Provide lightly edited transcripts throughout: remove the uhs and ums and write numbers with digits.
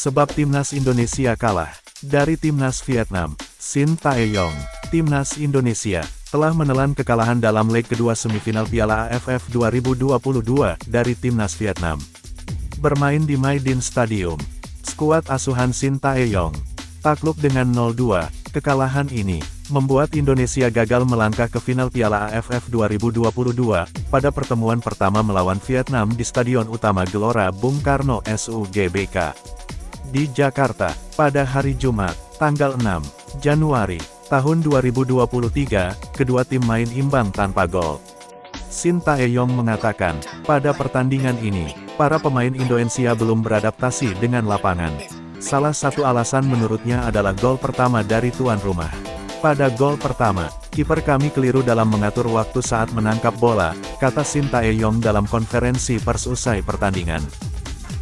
Sebab timnas Indonesia kalah dari timnas Vietnam. Shin Tae-yong, timnas Indonesia, telah menelan kekalahan dalam leg kedua semifinal Piala AFF 2022 dari timnas Vietnam. Bermain di My Dinh Stadium, skuad asuhan Shin Tae-yong takluk dengan 0-2. Kekalahan ini membuat Indonesia gagal melangkah ke final Piala AFF 2022 pada pertemuan pertama melawan Vietnam di Stadion Utama Gelora Bung Karno SUGBK di Jakarta pada hari Jumat, tanggal 6 Januari tahun 2023. Kedua tim main imbang tanpa gol. Shin Tae-yong mengatakan, pada pertandingan ini, para pemain Indonesia belum beradaptasi dengan lapangan. Salah satu alasan menurutnya adalah gol pertama dari tuan rumah. Pada gol pertama, kiper kami keliru dalam mengatur waktu saat menangkap bola, kata Shin Tae-yong dalam konferensi pers usai pertandingan.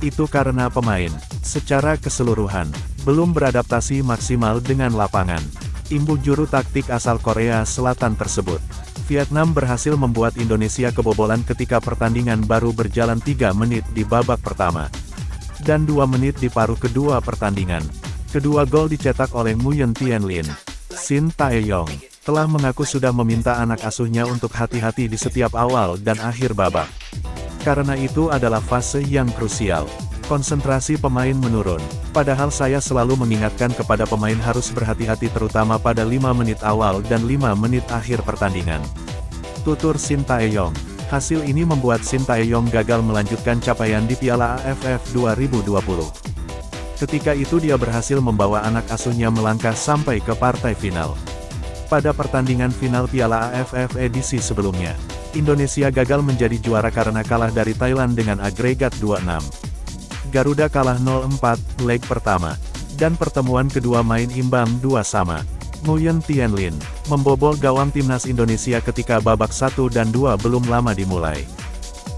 Itu karena pemain, secara keseluruhan, belum beradaptasi maksimal dengan lapangan. Imbul juru taktik asal Korea Selatan tersebut. Vietnam berhasil membuat Indonesia kebobolan ketika pertandingan baru berjalan 3 menit di babak pertama. Dan 2 menit di paruh kedua pertandingan. Kedua gol dicetak oleh Nguyen Tien Linh. Shin Tae-yong telah mengaku sudah meminta anak asuhnya untuk hati-hati di setiap awal dan akhir babak. Karena itu adalah fase yang krusial. Konsentrasi pemain menurun. Padahal saya selalu mengingatkan kepada pemain harus berhati-hati terutama pada 5 menit awal dan 5 menit akhir pertandingan. Tutur Shin Tae-yong. Hasil ini membuat Shin Tae-yong gagal melanjutkan capaian di Piala AFF 2020. Ketika itu dia berhasil membawa anak asuhnya melangkah sampai ke partai final. Pada pertandingan final Piala AFF edisi sebelumnya, Indonesia gagal menjadi juara karena kalah dari Thailand dengan agregat 2-6. Garuda kalah 0-4 leg pertama, dan pertemuan kedua main imbang 2-2. Nguyen Tien Linh membobol gawang timnas Indonesia ketika babak 1 dan 2 belum lama dimulai.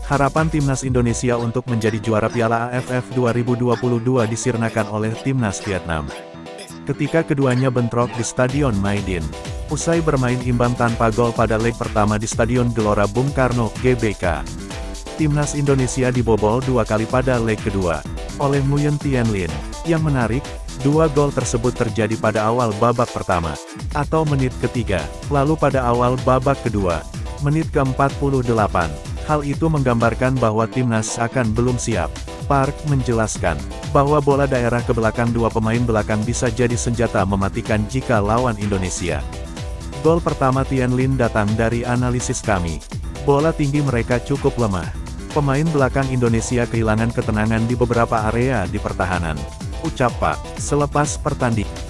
Harapan timnas Indonesia untuk menjadi juara Piala AFF 2022 disirnakan oleh timnas Vietnam. Ketika keduanya bentrok di Stadion My Dinh, usai bermain imbang tanpa gol pada leg pertama di Stadion Gelora Bung Karno GBK. Timnas Indonesia dibobol 2 kali pada leg kedua, oleh Nguyen Tien Linh. Yang menarik, 2 gol tersebut terjadi pada awal babak pertama, atau menit ketiga, lalu pada awal babak kedua, menit ke-48. Hal itu menggambarkan bahwa timnas akan belum siap. Park menjelaskan, bahwa bola daerah ke belakang 2 pemain belakang bisa jadi senjata mematikan jika lawan Indonesia. Gol pertama Tien Linh datang dari analisis kami. Bola tinggi mereka cukup lemah. Pemain belakang Indonesia kehilangan ketenangan di beberapa area di pertahanan, ucap Pak, selepas pertandingan.